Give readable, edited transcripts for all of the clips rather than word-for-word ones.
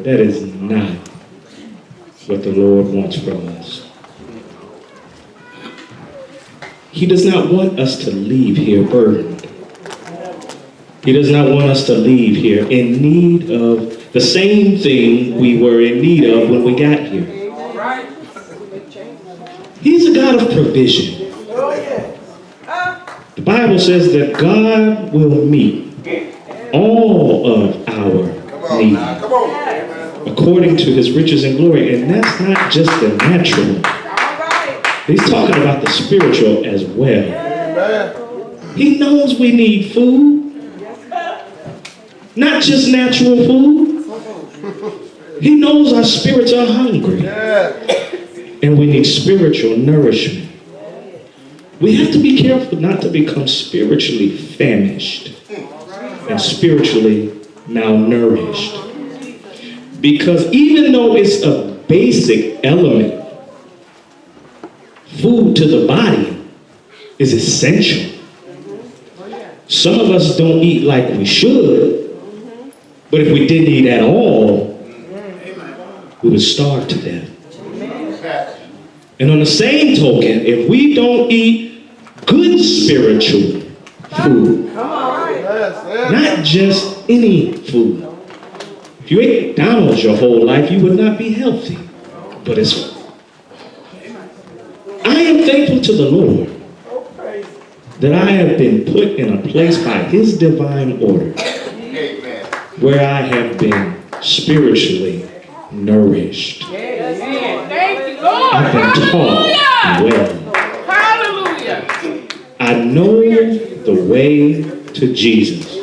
That is not what the Lord wants from us. He does not want us to leave here burdened. He does not want us to leave here in need of the same thing we were in need of when we got here. He's a God of provision. The Bible says that God will meet all of our needs according to his riches and glory. And that's not just the natural. He's talking about the spiritual as well. He knows we need food. Not just natural food. He knows our spirits are hungry. And we need spiritual nourishment. We have to be careful not to become spiritually famished and spiritually malnourished. Because even though it's a basic element, food to the body is essential. Some of us don't eat like we should, but if we didn't eat at all, we would starve to death. And on the same token, if we don't eat good spiritual food, not just any food. If you ate McDonald's your whole life, you would not be healthy. But I am thankful to the Lord that I have been put in a place by his divine order where I have been spiritually nourished. I've been taught well. I know the way to Jesus.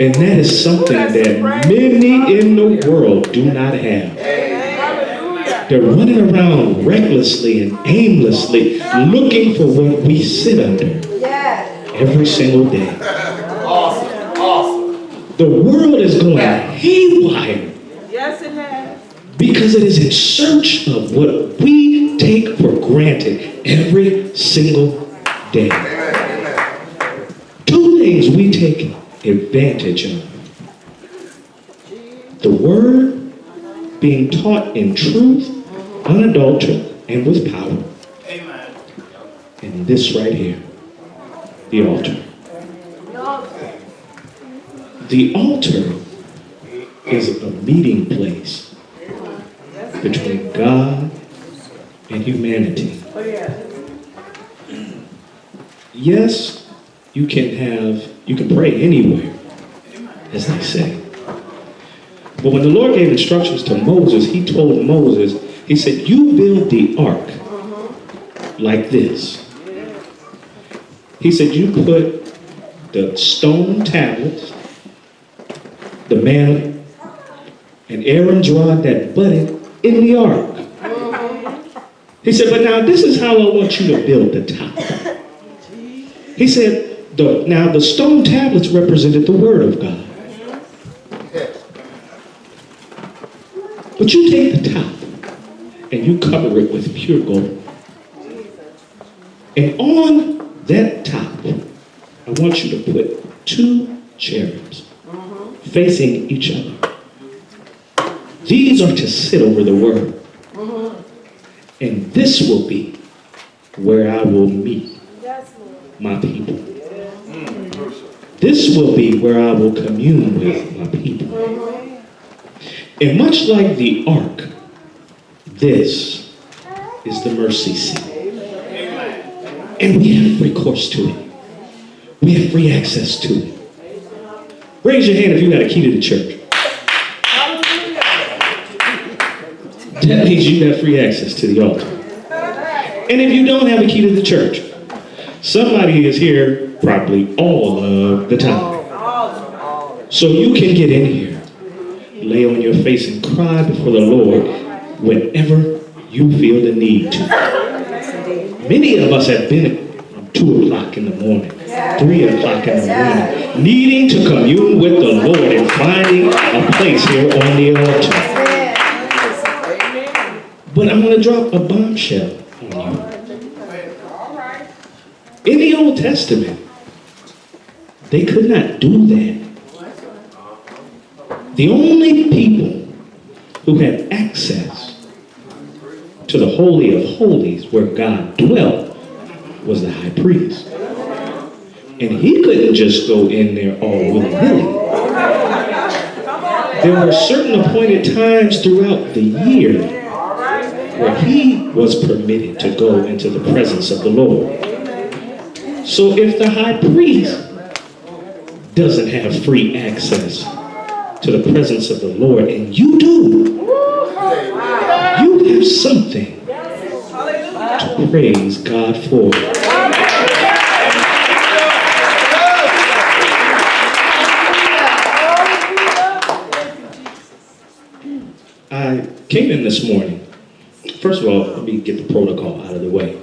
And that is something that many in the world do not have. They're running around recklessly and aimlessly looking for what we sit under every single day. The world is going haywire. Yes, it has. Because it is in search of what we take for granted every single day. Two things we take advantage of. The word being taught in truth, unadulterated, and with power. Amen. And this right here, the altar. The altar is a meeting place between God and humanity. Yes, you can pray anywhere, as they say. But when the Lord gave instructions to Moses, he told Moses, he said, you build the ark like this. He said, you put the stone tablets, the manna, and Aaron's rod that budded in the ark. He said, but now this is how I want you to build the top. He said, now the stone tablets represented the word of God. But you take the top and you cover it with pure gold. And on that top, I want you to put 2 cherubs facing each other. These are to sit over the word. And this will be where I will meet my people. This will be where I will commune with my people. And much like the ark, this is the mercy seat. And we have recourse to it. We have free access to it. Raise your hand if you got a key to the church. That means you got free access to the altar. And if you don't have a key to the church, somebody is here probably all of the time. So you can get in here, lay on your face and cry before the Lord whenever you feel the need to. Many of us have been at 2 o'clock in the morning, 3 o'clock in the morning, needing to commune with the Lord and finding a place here on the altar. But I'm going to drop a bombshell on you. In the Old Testament, they could not do that. The only people who had access to the Holy of Holies where God dwelt was the high priest. And he couldn't just go in there all willy-nilly. There were certain appointed times throughout the year where he was permitted to go into the presence of the Lord. So if the high priest doesn't have free access to the presence of the Lord, and you do, you have something to praise God for. I came in this morning. First of all, let me get the protocol out of the way.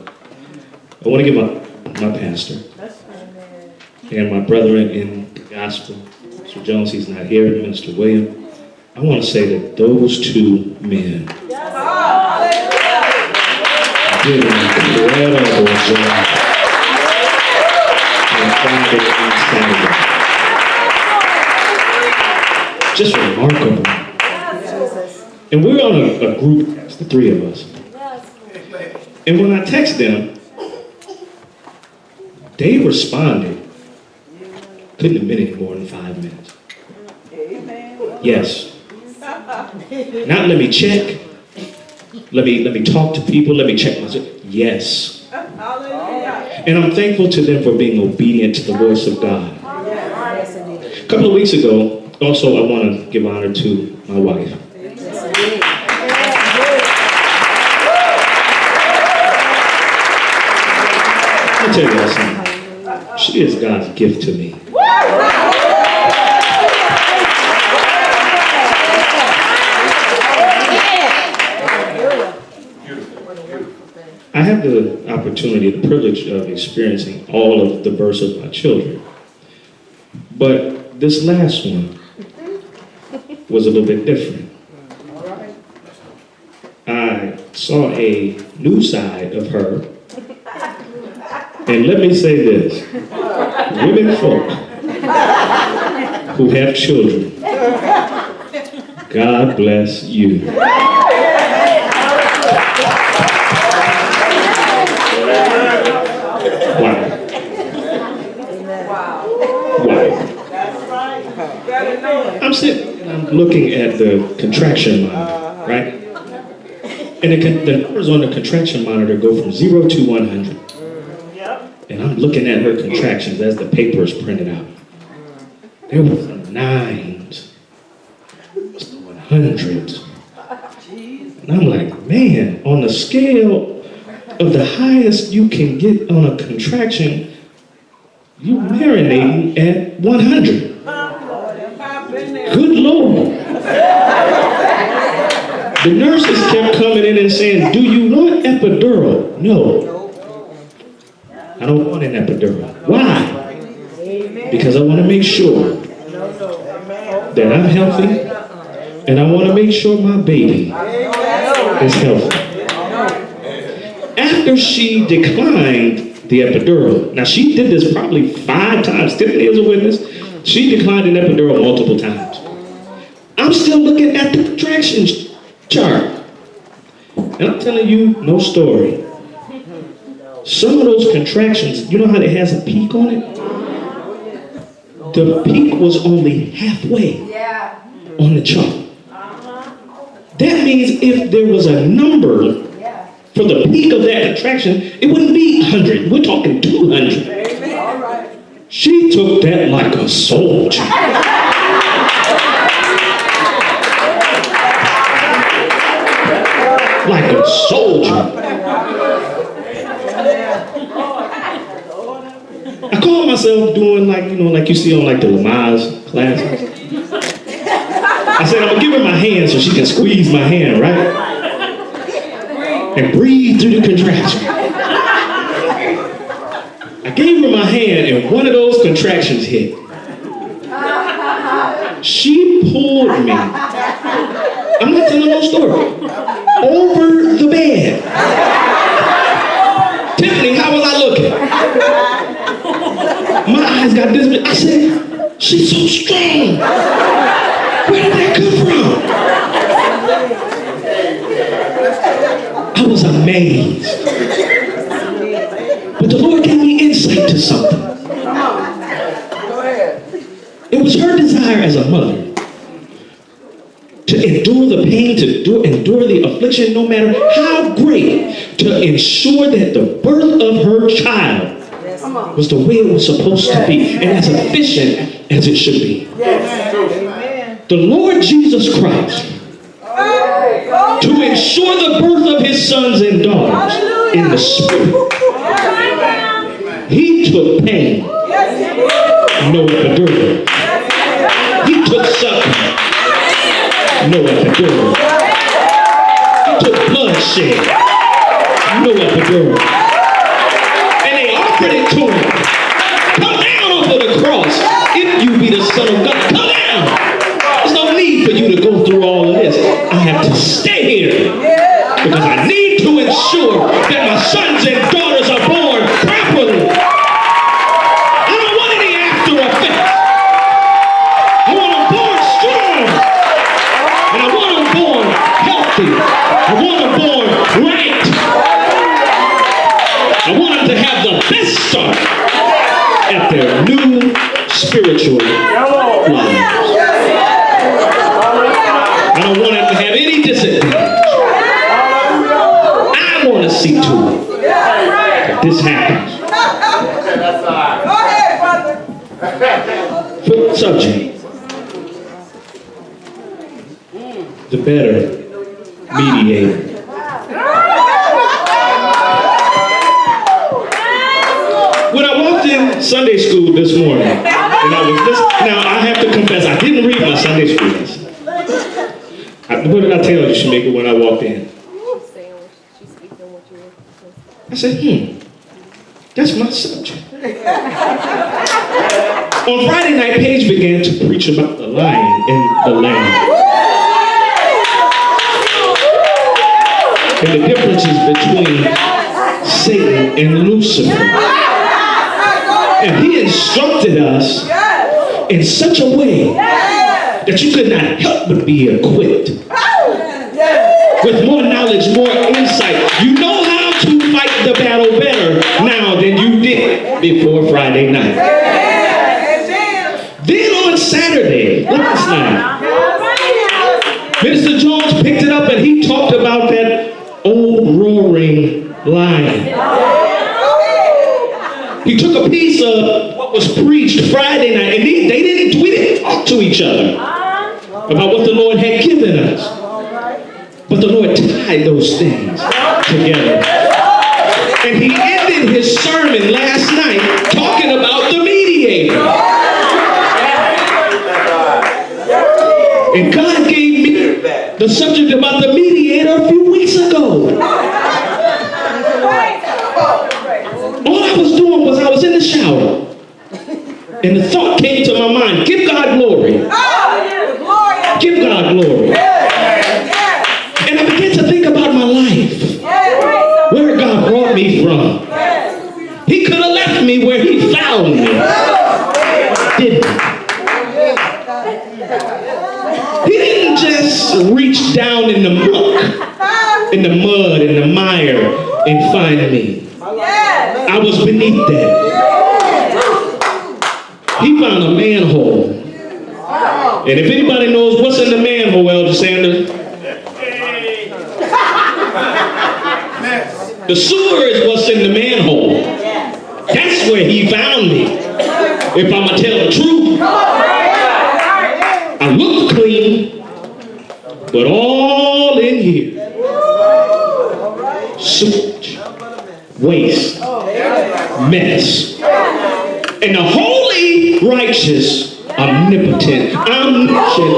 I want to give my pastor and my brethren in the gospel, Mr. Jones, he's not here, Minister William. I want to say that those two men did an incredible job and found it outstanding. Just remarkable. And we're on a group, it's the three of us. And when I text them, they responded. Couldn't have been any more than 5 minutes. Yes. Not let me check. Let me talk to people. Let me check myself. Yes. And I'm thankful to them for being obedient to the voice of God. A couple of weeks ago, also I want to give honor to my wife. Let me tell you guys something. She is God's gift to me. I have the opportunity, the privilege of experiencing all of the births of my children. But this last one was a little bit different. I saw a new side of her. And let me say this, women folk who have children, God bless you. Wow. I'm sitting and I'm looking at the contraction monitor, right? And the numbers on the contraction monitor go from 0 to 100. And I'm looking at her contractions as the paper is printed out. There were 9s, 100s. And I'm like, man, on the scale of the highest you can get on a contraction, you're marinating at 100. Good Lord. The nurses kept coming in and saying, do you want epidural? No. I don't want an epidural. Why? Because I want to make sure that I'm healthy, and I want to make sure my baby is healthy. After she declined the epidural, now she did this probably 5 times, Tiffany is a witness, she declined an epidural multiple times. I'm still looking at the contractions chart, and I'm telling you, no story. Some of those contractions, you know how it has a peak on it? The peak was only halfway on the chart. That means if there was a number for the peak of that contraction, it wouldn't be 100. We're talking 200. She took that like a soldier. Like a soldier. I call myself doing like you see on like the Lamaze classes. I said, I'm gonna give her my hand so she can squeeze my hand, right? And breathe through the contraction. I gave her my hand and one of those contractions hit. She pulled me, I'm not telling no story, over the bed. Tiffany, how was I looking? My eyes got this big. I said, she's so strong. Where did that come from? I was amazed. But the Lord gave me insight to something. It was her desire as a mother to endure the pain, to endure the affliction, no matter how great, to ensure that the birth of her child was the way it was supposed to be and as efficient as it should be. The Lord Jesus Christ, to ensure the birth of his sons and daughters in the spirit, he took pain, no epidural. He took suffering, no epidural. He took bloodshed, no epidural. And they offered it to him. Come down off of the cross if you be the Son of God. Come down. There's no need for you to go through all of this. I have to stay here because I need to ensure that my sons and daughters are born properly. I don't want any after effects. I want them born strong. And I want them born healthy. I want them born right. I want them to have the best start at their new spiritual lives. I don't want them to have any disadvantage. I want to see to it that this happens. Go ahead, brother. Fourth subject. The better mediator. When I walked in Sunday school this morning, and I was listening, now I have to confess, I didn't read my Sunday school lesson. What did I tell you, Shamika, when I walked in? I said, that's my subject. On Friday night, Paige began to preach about the lion and the lamb. And the differences between Satan and Lucifer. And he instructed us in such a way that you could not help but be equipped with more knowledge, more insight. You know how to fight the battle better now than you did before Friday night. Then on Saturday, last night, Minister Jones picked it up and he talked about that old roaring lion. He took a piece of what was preached Friday night, and we didn't talk to each other about what the Lord had given us. But the Lord tied those things together. And he ended his sermon last night talking about the mediator. And God gave me the subject about the mediator a few weeks ago. All I was doing was I was in the shower. And the thought came to my mind, give God glory. Give God glory. And I began to think about my life. Where God brought me from. He could have left me where he found me. Didn't he? He didn't just reach down in the muck, in the mud, in the mire, and find me. I was beneath that. He found a manhole. And if anybody knows what's in the manhole, Elder Sanders, the sewer is what's in the manhole. That's where he found me. If I'm going to tell the truth. I look clean, but all in here. Sewage, waste, mess. And the holy, righteous, omnipotent, omniscient,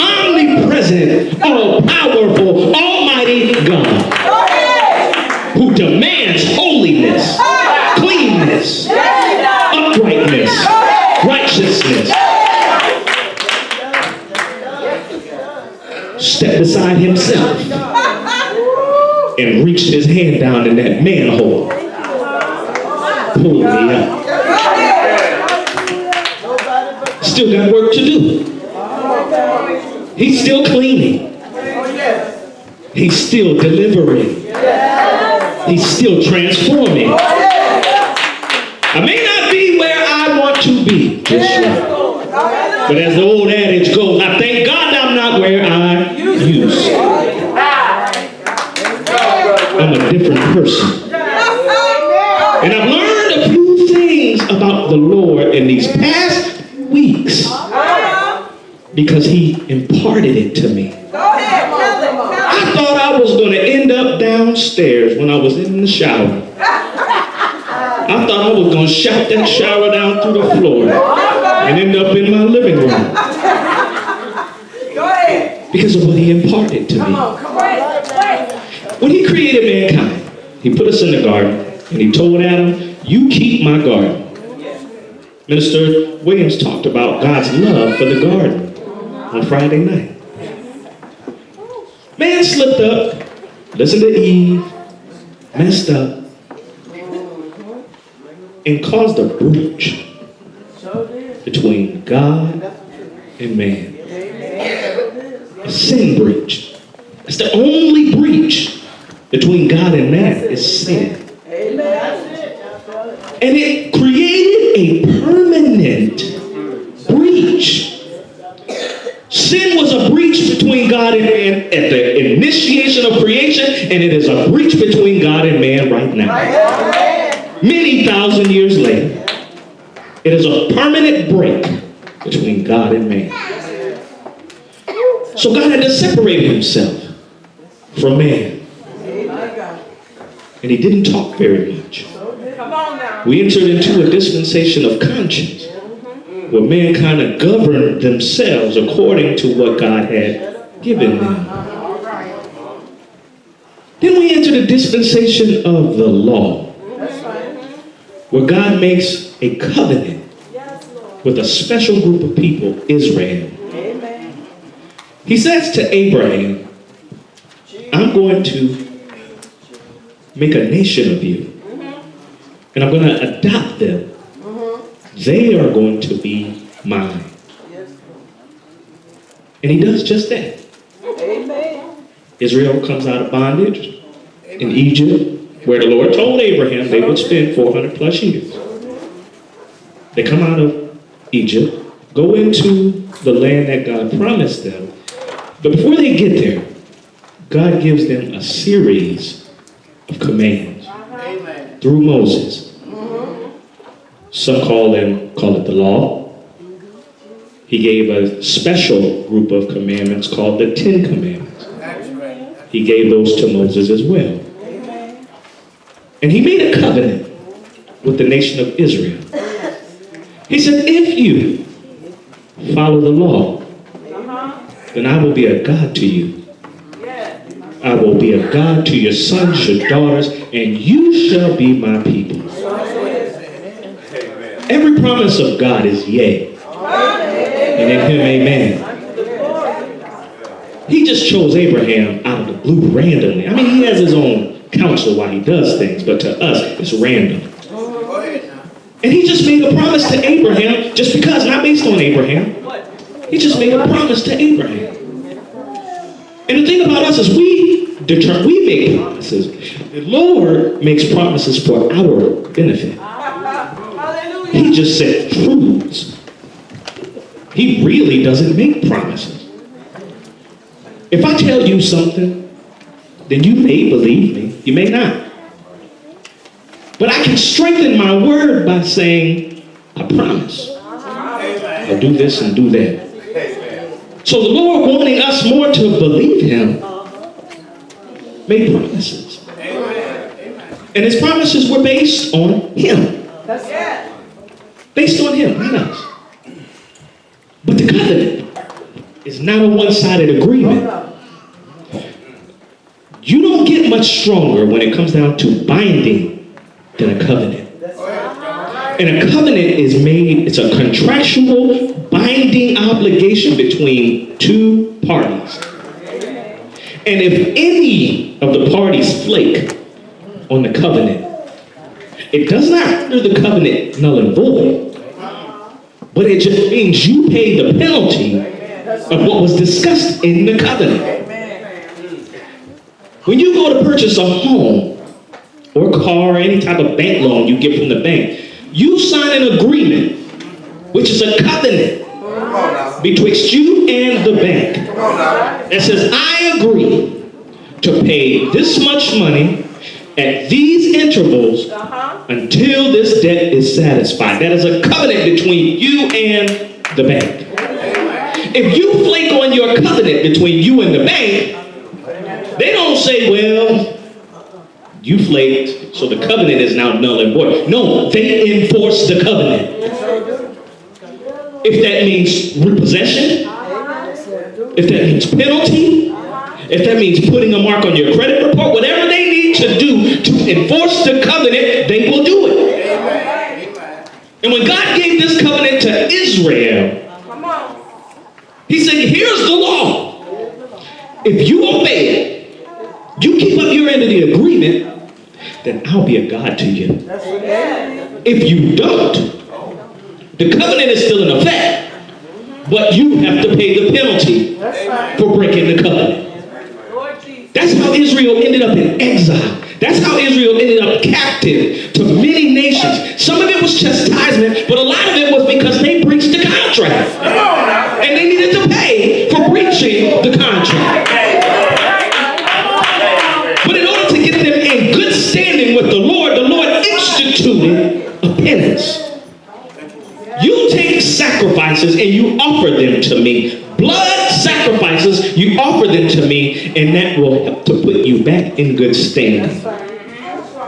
omnipresent, all-powerful, almighty God, who demands holiness, cleanness, uprightness, righteousness, stepped beside himself and reached his hand down in that manhole, pulled me up. Still got work to do. He's still cleaning. He's still delivering. He's still transforming. I may not be where I want to be just yet. But as the old adage goes, I thank God I'm not where I used. I'm a different person. And I've learned a few things about the Lord in these past weeks because he imparted it to me. I thought I was going to end up downstairs when I was in the shower. I thought I was going to shout that shower down through the floor and end up in my living room. Because of what he imparted to me. When he created mankind, he put us in the garden and he told Adam, you keep my garden. Minister Williams talked about God's love for the garden on Friday night. Man slipped up, listened to Eve, messed up, and caused a breach between God and man. A sin breach. It's the only breach between God and man is sin. And it created a permanent breach. Sin was a breach between God and man at the initiation of creation, and it is a breach between God and man right now. Many thousand years later, it is a permanent break between God and man. So God had to separate himself from man. And he didn't talk very much. We entered into a dispensation of conscience, where mankind of governed themselves according to what God had given them. Then we entered a dispensation of the law, where God makes a covenant with a special group of people, Israel. He says to Abraham, I'm going to make a nation of you, and I'm going to adopt them. They are going to be mine. And he does just that. Israel comes out of bondage in Egypt, where the Lord told Abraham they would spend 400 plus years. They come out of Egypt, go into the land that God promised them. But before they get there, God gives them a series of commands through Moses. Some call it the law. He gave a special group of commandments called the 10 Commandments. He gave those to Moses as well. And he made a covenant with the nation of Israel. He said, if you follow the law, then I will be a God to you. I will be a God to your sons, your daughters, and you shall be my people. Every promise of God is yea. And in him, amen. He just chose Abraham out of the blue randomly. I mean, he has his own counsel while he does things, but to us, it's random. And he just made a promise to Abraham, just because, not based on Abraham. He just made a promise to Abraham. And the thing about us is we make promises. The Lord makes promises for our benefit. He just said truths. He really doesn't make promises. If I tell you something, then you may believe me. You may not. But I can strengthen my word by saying, I promise. I'll do this and do that. So the Lord, wanting us more to believe him, made promises. And his promises were based on him. Based on him, not us. But the covenant is not a one-sided agreement. You don't get much stronger when it comes down to binding than a covenant. And a covenant is made, it's a contractual binding obligation between two parties. And if any of the parties flake on the covenant, it does not render the covenant null and void, but it just means you pay the penalty of what was discussed in the covenant. When you go to purchase a home or car or any type of bank loan you get from the bank, you sign an agreement, which is a covenant betwixt you and the bank that says, I agree to pay this much money at these intervals until this debt is satisfied. That is a covenant between you and the bank. If you flake on your covenant between you and the bank, they don't say, well, you flaked, so the covenant is now null and void. No, they enforce the covenant. If that means repossession, if that means penalty, if that means putting a mark on your credit report, whatever they need to do to enforce the covenant, they will do it. And when God gave this covenant to Israel, he said, here's the law. If you obey it, you keep up your end of the agreement, then I'll be a God to you. If you don't, the covenant is still in effect, but you have to pay the penalty for breaking the covenant. That's how Israel ended up in exile. That's how Israel ended up captive to many nations. Some of it was chastisement, but a lot of it was because they breached the contract. And they needed to pay for breaching the contract. But in order to get them in good standing with the Lord instituted a penance. You take sacrifices and you offer them to me. Blood sacrifices, you offer them to me, and that will help to put you back in good standing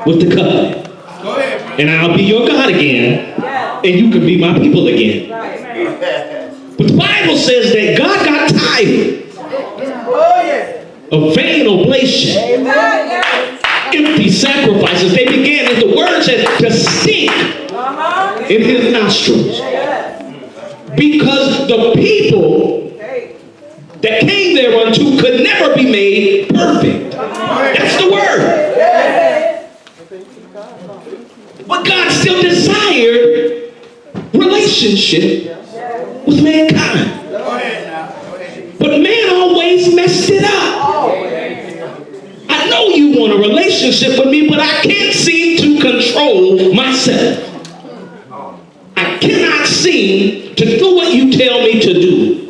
with the covenant. And I'll be your God again, and you can be my people again. But the Bible says that God got tired of vain oblation, empty sacrifices. They began, as the word says, to stink in his nostrils. Because the people that came thereunto could never be made perfect. That's the word. But God still desired relationship with mankind. But man always messed it up. I know you want a relationship with me, but I can't seem to control myself. I cannot seem to do what you tell me to do.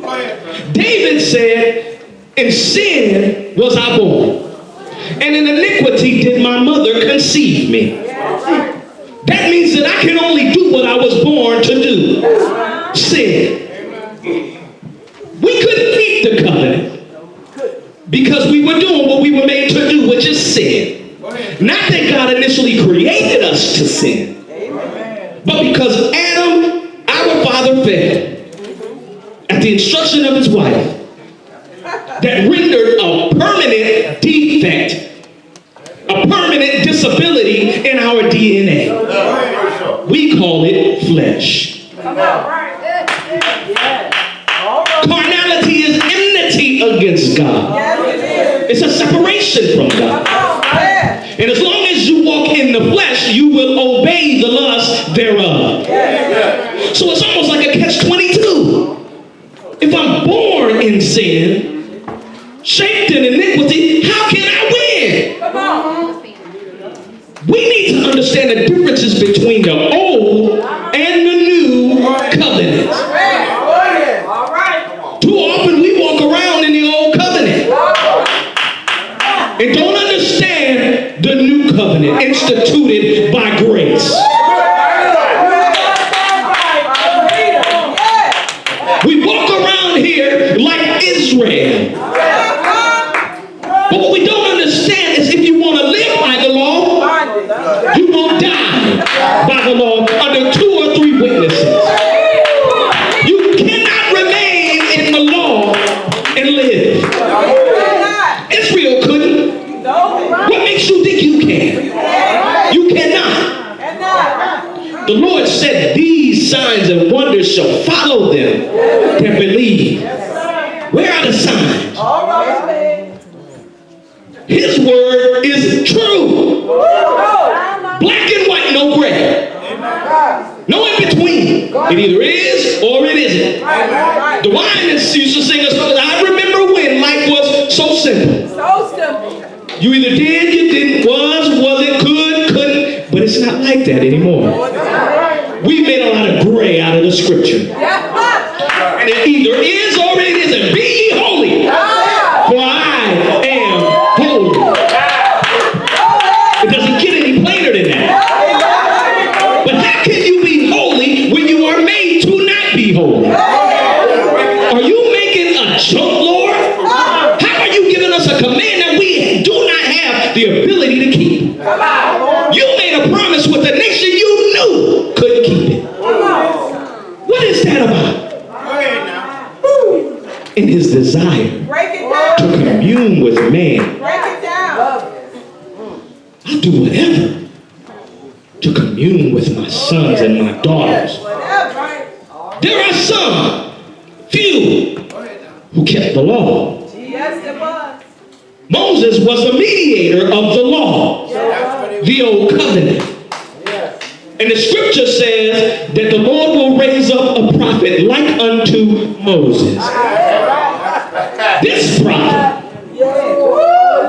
David said, in sin was I born, and in iniquity did my mother conceive me. That means that I can only do what I was born to do. Sin. We couldn't keep the covenant because we were doing what we were made to do, which is sin. Not that God initially created us to sin, but because Adam, our father, fell at the instruction of his wife, that rendered a permanent defect, a permanent disability in our DNA. We call it flesh. Carnality is enmity against God. It's a separation from God. And as long as you walk in the flesh, you will obey the lust thereof. So it's almost like a catch-22. If I'm born in sin, shaped in iniquity, how can I win? We need to understand the differences between the old and the new covenant. Too often we walk around in the old covenant and don't understand the new covenant instituted by grace. We walk around here like Israel. But what we don't understand is if you want to live by the law, you will die by the law under 2 or 3 witnesses. You cannot remain in the law and live. Israel couldn't. What makes you think you can? You cannot. The Lord said, these signs and wonders shall follow them that believe. Where are the signs? His word is true. Black and white, no gray. No in between. It either is or it isn't. The Winans used to sing a song. I remember when life was so simple. So simple. You either did, you didn't, wasn't, could, couldn't. But it's not like that anymore. We made a lot of gray out of the scripture. And it either is or it isn't. Be ye holy, for I am holy. It doesn't get any plainer than that. But how can you be holy when you are made to not be holy? Are you making a joke, Lord? How are you giving us a command that we do not have the ability to keep? You made a promise with a nation you knew couldn't keep it. What is that about? In his desire to commune with man. I'll do whatever to commune with my sons and my daughters. There are some, few, who kept the law. Moses was the mediator of the law, the old covenant. And the scripture says that the Lord will raise up a prophet like unto Moses. This prophet,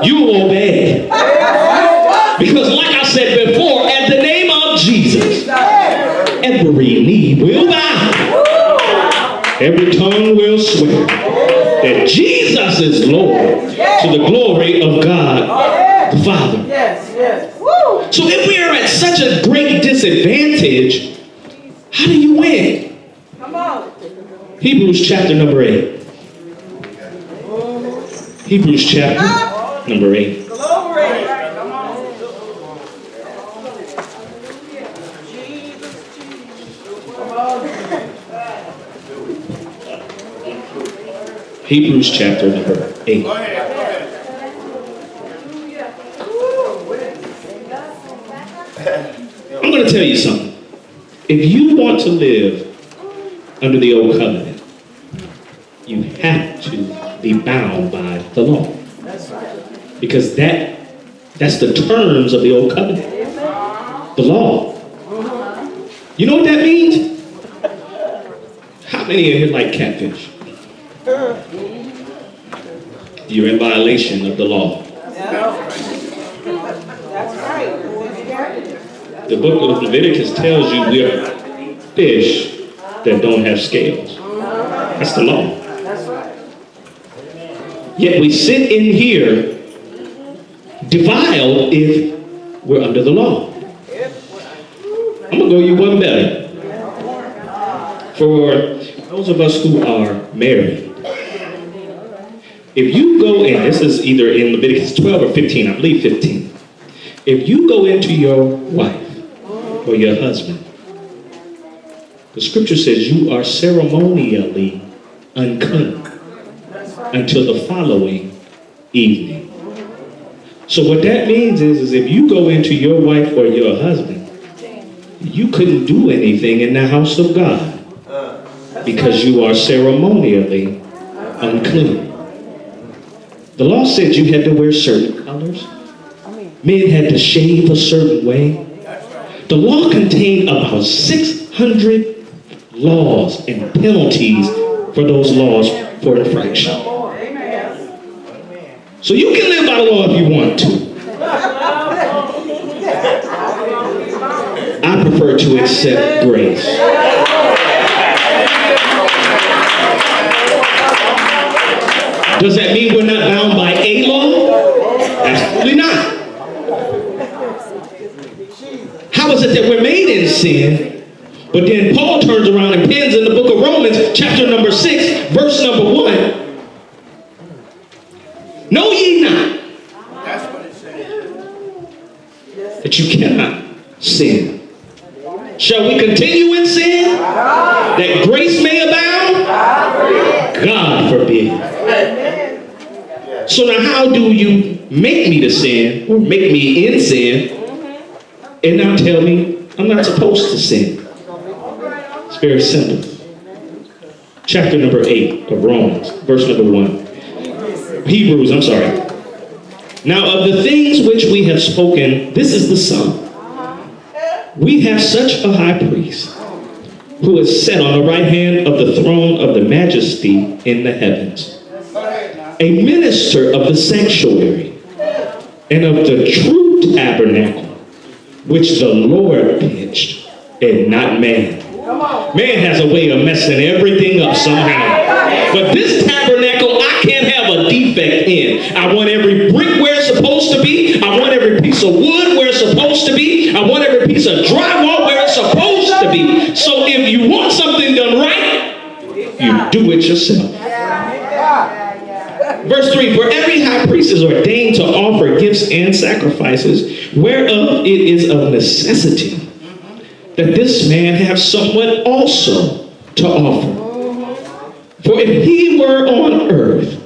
you obey. Because like I said before, at the name of Jesus, every knee will bow. Every tongue will swear that Jesus is Lord to the glory of God the Father. So if we are at such a great disadvantage, how do you win? Hebrews chapter number 8. Hebrews chapter number 8. Hebrews chapter number 8. I'm going to tell you something. If you want to live under the old covenant, you have to be bound by the law. Because that's the terms of the old covenant. The law. You know what that means? How many of you like catfish? You're in violation of the law. The book of Leviticus tells you we are fish that don't have scales. That's the law. Yet we sit in here defiled if we're under the law. I'm going to go you one better. For those of us who are married, if you go in, this is either in Leviticus 12 or 15, I believe 15. If you go into your wife or your husband, the scripture says you are ceremonially unclean until the following evening. So what that means is if you go into your wife or your husband, you couldn't do anything in the house of God because you are ceremonially unclean. The law said you had to wear certain colors. Men had to shave a certain way. The law contained about 600 laws and penalties for those laws for infraction. So you can live by the law if you want to. I prefer to accept grace. Does that mean we're not bound by a law? Absolutely not. How is it that we're made in sin, but then Paul turns around and pens in the book of Romans, chapter number 6, verse number 1, know ye not that you cannot sin? Shall we continue in sin that grace may abound? God forbid. So now how do you make me to sin or make me in sin and now tell me I'm not supposed to sin? It's very simple. Chapter number 8 of Romans, verse number 1. Hebrews, I'm sorry. Now of the things which we have spoken, this is the sum. We have such a high priest who is set on the right hand of the throne of the majesty in the heavens, a minister of the sanctuary and of the true tabernacle, which the Lord pitched and not man. Man has a way of messing everything up somehow. But this tabernacle, I can't have a defect in. I want every brick where it's supposed to be. I want every piece of wood where it's supposed to be. I want every piece of drywall where it's supposed to be. So if you want something done right, you do it yourself. Verse 3, for every high priest is ordained to offer gifts and sacrifices, whereof it is of necessity that this man have somewhat also to offer. For if he were on earth,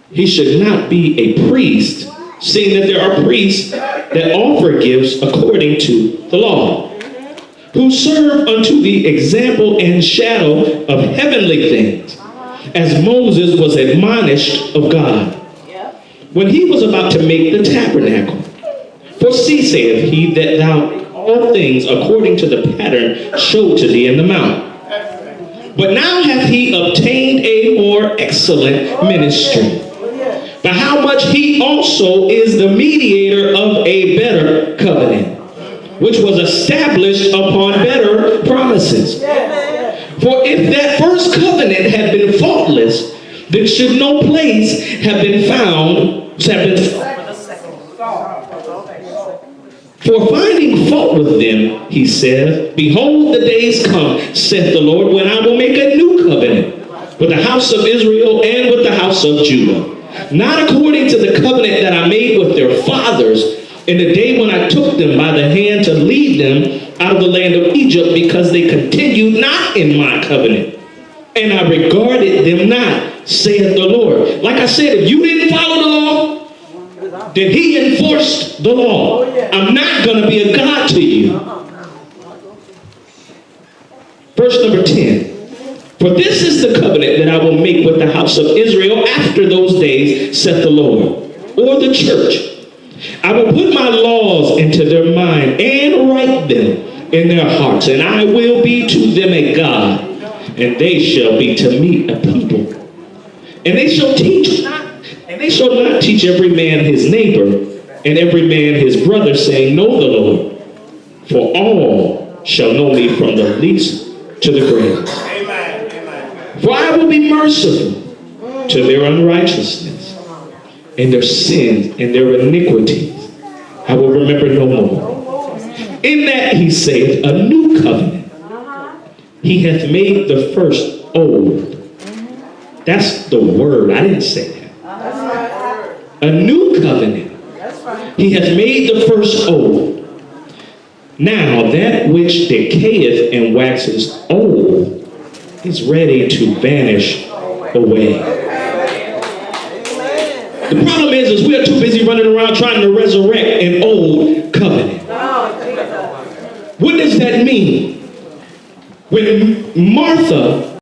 he should not be a priest, seeing that there are priests that offer gifts according to the law, who serve unto the example and shadow of heavenly things, as Moses was admonished of God, when he was about to make the tabernacle. For see, saith he, that thou all things according to the pattern showed to thee in the mount. But now hath he obtained a more excellent ministry, but how much he also is the mediator of a better covenant, which was established upon better promises. For if that first covenant had been faultless, then should no place have been found, for finding fault with them, he saith, behold, the days come, saith the Lord, when I will make a new covenant with the house of Israel and with the house of Judah, not according to the covenant that I made with their fathers in the day when I took them by the hand to lead them out of the land of Egypt, because they continued not in my covenant, and I regarded them not, saith the Lord. Like I said, if you didn't follow the law, then he enforced the law. I'm not going to be a God to you. Verse number 10. For this is the covenant that I will make with the house of Israel after those days, saith the Lord, or the church. I will put my laws into their mind and write them in their hearts, and I will be to them a God, and they shall be to me a people. And they shall not teach every man his neighbor and every man his brother, saying, know the Lord, for all shall know me from the least to the greatest. For I will be merciful to their unrighteousness, and their sins and their iniquities I will remember no more. In that he saith, a new covenant he hath made the first old. That's the word. I didn't say that. A new covenant he hath made the first old. Now that which decayeth and waxes old is ready to vanish away. The problem is we are too busy running around trying to resurrect an old covenant. What does that mean? When Martha